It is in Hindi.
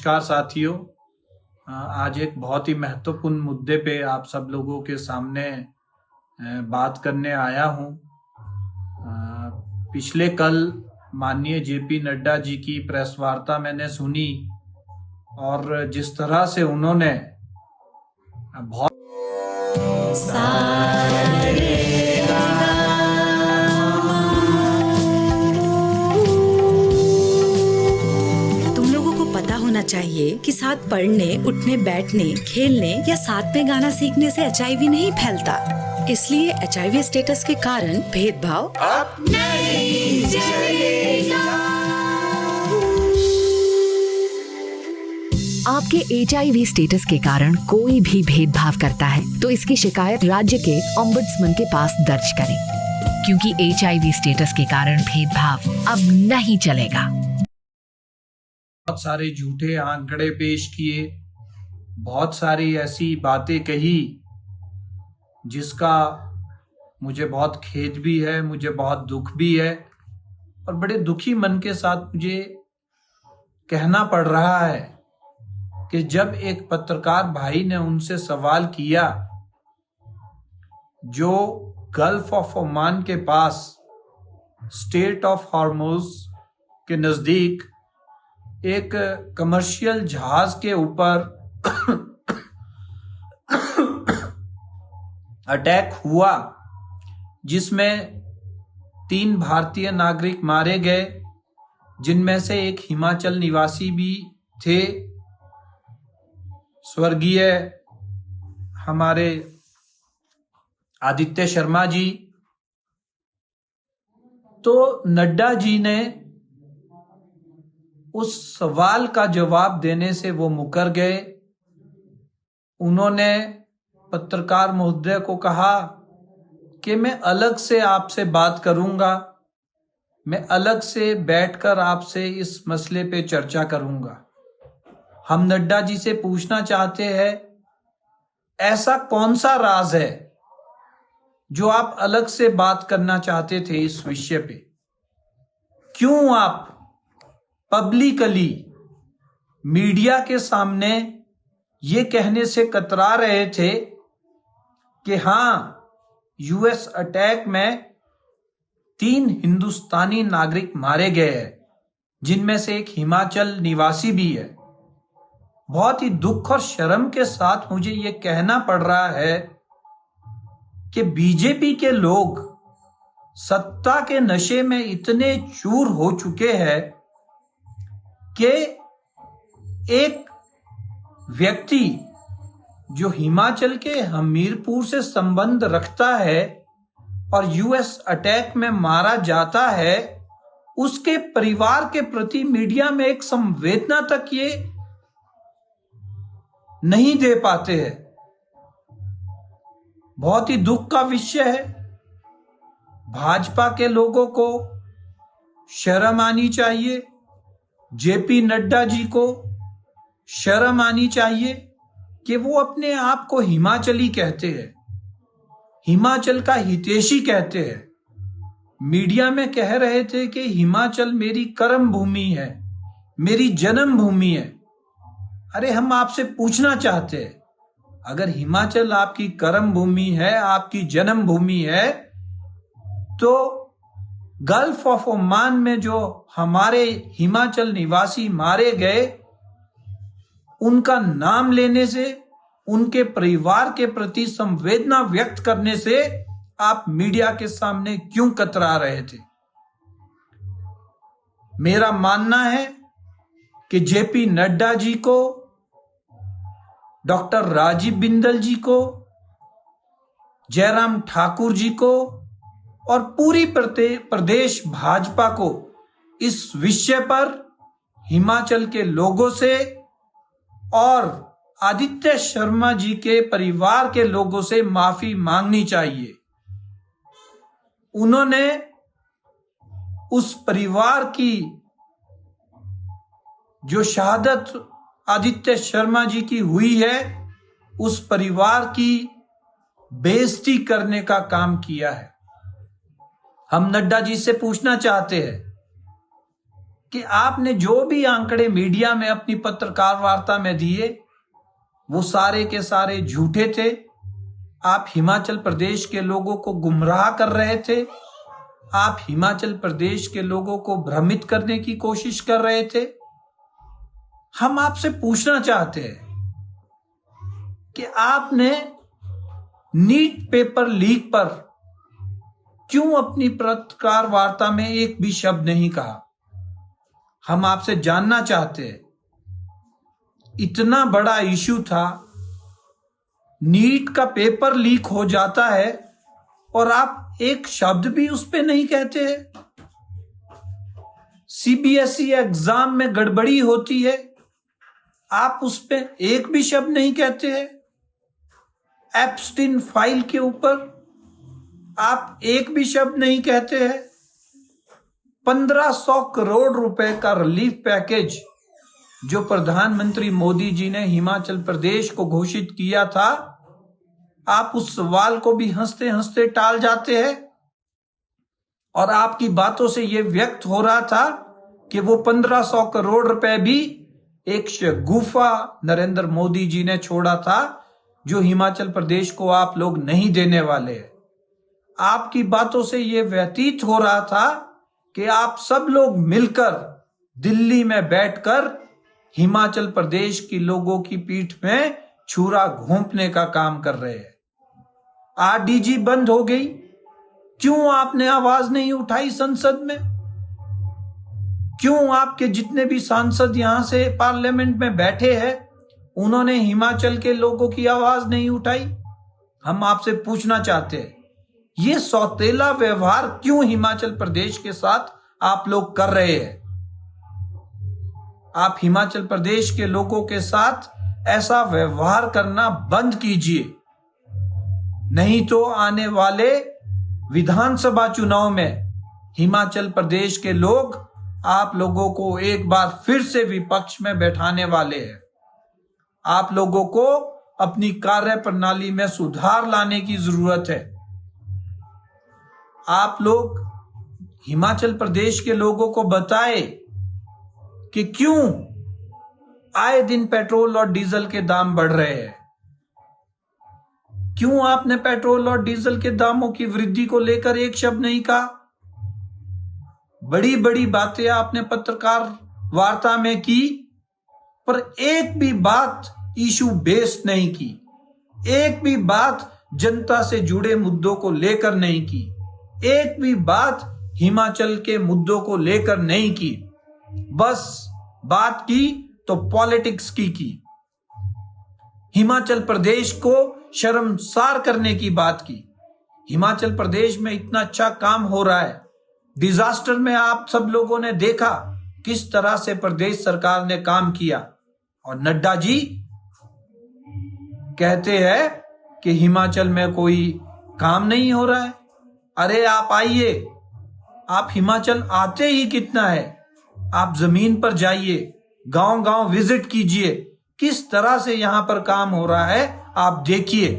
नमस्कार साथियों। आज एक बहुत ही महत्वपूर्ण मुद्दे पे आप सब लोगों के सामने बात करने आया हूँ। पिछले कल माननीय जेपी नड्डा जी की प्रेस वार्ता मैंने सुनी और जिस तरह से उन्होंने बहुत होना चाहिए कि साथ पढ़ने, उठने, बैठने, खेलने या साथ में गाना सीखने से HIV नहीं फैलता। इसलिए HIV स्टेटस के कारण भेदभाव अब नहीं चलेगा। आपके HIV स्टेटस के कारण कोई भी भेदभाव करता है तो इसकी शिकायत राज्य के ओम्बुड्समैन के पास दर्ज करें, क्योंकि HIV स्टेटस के कारण भेदभाव अब नहीं चलेगा। बहुत सारे झूठे आंकड़े पेश किए, बहुत सारी ऐसी बातें कही जिसका मुझे बहुत खेद भी है, मुझे बहुत दुख भी है और बड़े दुखी मन के साथ मुझे कहना पड़ रहा है कि जब एक पत्रकार भाई ने उनसे सवाल किया जो गल्फ ऑफ ओमान के पास स्टेट ऑफ हॉर्मुज के नजदीक एक कमर्शियल जहाज के ऊपर अटैक हुआ जिसमें 3 भारतीय नागरिक मारे गए, जिनमें से एक हिमाचल निवासी भी थे, स्वर्गीय हमारे आदित्य शर्मा जी। तो नड्डा जी ने उस सवाल का जवाब देने से वो मुकर गए। उन्होंने पत्रकार महोदय को कहा कि मैं अलग से आपसे बात करूंगा, मैं अलग से बैठकर आपसे इस मसले पे चर्चा करूंगा। हम नड्डा जी से पूछना चाहते हैं, ऐसा कौन सा राज है जो आप अलग से बात करना चाहते थे इस विषय पे? क्यों आप पब्लिकली मीडिया के सामने ये कहने से कतरा रहे थे कि हां, US अटैक में 3 हिंदुस्तानी नागरिक मारे गए हैं, जिनमें से एक हिमाचल निवासी भी है। बहुत ही दुख और शर्म के साथ मुझे ये कहना पड़ रहा है कि बीजेपी के लोग सत्ता के नशे में इतने चूर हो चुके हैं कि एक व्यक्ति जो हिमाचल के हमीरपुर से संबंध रखता है और US अटैक में मारा जाता है, उसके परिवार के प्रति मीडिया में एक संवेदना तक ये नहीं दे पाते हैं। बहुत ही दुख का विषय है। भाजपा के लोगों को शर्म आनी चाहिए, जेपी नड्डा जी को शर्म आनी चाहिए कि वो अपने आप को हिमाचली कहते हैं, हिमाचल का हितैषी कहते हैं। मीडिया में कह रहे थे कि हिमाचल मेरी कर्म भूमि है, मेरी जन्म भूमि है। अरे हम आपसे पूछना चाहते हैं, अगर हिमाचल आपकी कर्म भूमि है, आपकी जन्म भूमि है, तो गल्फ ऑफ ओमान में जो हमारे हिमाचल निवासी मारे गए, उनका नाम लेने से, उनके परिवार के प्रति संवेदना व्यक्त करने से आप मीडिया के सामने क्यों कतरा रहे थे? मेरा मानना है कि जेपी नड्डा जी को, डॉक्टर राजीव बिंदल जी को, जयराम ठाकुर जी को और पूरी प्रदेश भाजपा को इस विषय पर हिमाचल के लोगों से और आदित्य शर्मा जी के परिवार के लोगों से माफी मांगनी चाहिए। उन्होंने उस परिवार की जो शहादत आदित्य शर्मा जी की हुई है, उस परिवार की बेइज्जती करने का काम किया है। हम नड्डा जी से पूछना चाहते हैं कि आपने जो भी आंकड़े मीडिया में अपनी पत्रकार वार्ता में दिए वो सारे के सारे झूठे थे। आप हिमाचल प्रदेश के लोगों को गुमराह कर रहे थे। आप हिमाचल प्रदेश के लोगों को भ्रमित करने की कोशिश कर रहे थे। हम आपसे पूछना चाहते हैं कि आपने नीट पेपर लीक पर क्यों अपनी पत्रकार वार्ता में एक भी शब्द नहीं कहा। हम आपसे जानना चाहते हैं, इतना बड़ा इशू था, नीट का पेपर लीक हो जाता है और आप एक शब्द भी उस पे नहीं कहते हैं। सीबीएसई एग्जाम में गड़बड़ी होती है, आप उस पे एक भी शब्द नहीं कहते हैं। एप्स्टीन फाइल के ऊपर आप एक भी शब्द नहीं कहते हैं। 1500 करोड़ रुपए का रिलीफ पैकेज जो प्रधानमंत्री मोदी जी ने हिमाचल प्रदेश को घोषित किया था, आप उस सवाल को भी हंसते हंसते टाल जाते हैं। और आपकी बातों से यह व्यक्त हो रहा था कि वो 1500 करोड़ रुपए भी एक शगुफा नरेंद्र मोदी जी ने छोड़ा था, जो हिमाचल प्रदेश को आप लोग नहीं देने वाले। आपकी बातों से यह व्यतीत हो रहा था कि आप सब लोग मिलकर दिल्ली में बैठकर हिमाचल प्रदेश के लोगों की पीठ में छुरा घोंपने का काम कर रहे हैं। आरडीजी बंद हो गई, क्यों आपने आवाज नहीं उठाई संसद में? क्यों आपके जितने भी सांसद यहां से पार्लियामेंट में बैठे हैं, उन्होंने हिमाचल के लोगों की आवाज नहीं उठाई? हम आपसे पूछना चाहते हैं, ये सौतेला व्यवहार क्यों हिमाचल प्रदेश के साथ आप लोग कर रहे हैं? आप हिमाचल प्रदेश के लोगों के साथ ऐसा व्यवहार करना बंद कीजिए, नहीं तो आने वाले विधानसभा चुनाव में हिमाचल प्रदेश के लोग आप लोगों को एक बार फिर से विपक्ष में बैठाने वाले हैं। आप लोगों को अपनी कार्य प्रणाली में सुधार लाने की जरूरत है। आप लोग हिमाचल प्रदेश के लोगों को बताएं कि क्यों आए दिन पेट्रोल और डीजल के दाम बढ़ रहे हैं। क्यों आपने पेट्रोल और डीजल के दामों की वृद्धि को लेकर एक शब्द नहीं कहा? बड़ी बड़ी बातें आपने पत्रकार वार्ता में की, पर एक भी बात इशू बेस्ड नहीं की, एक भी बात जनता से जुड़े मुद्दों को लेकर नहीं की, एक भी बात हिमाचल के मुद्दों को लेकर नहीं की। बस बात की तो पॉलिटिक्स की। हिमाचल प्रदेश को शर्मसार करने की बात की। हिमाचल प्रदेश में इतना अच्छा काम हो रहा है, डिजास्टर में आप सब लोगों ने देखा किस तरह से प्रदेश सरकार ने काम किया। और नड्डा जी कहते हैं कि हिमाचल में कोई काम नहीं हो रहा है। अरे आप आइए, आप हिमाचल आते ही कितना है, आप जमीन पर जाइए, गांव गांव विजिट कीजिए, किस तरह से यहां पर काम हो रहा है आप देखिए।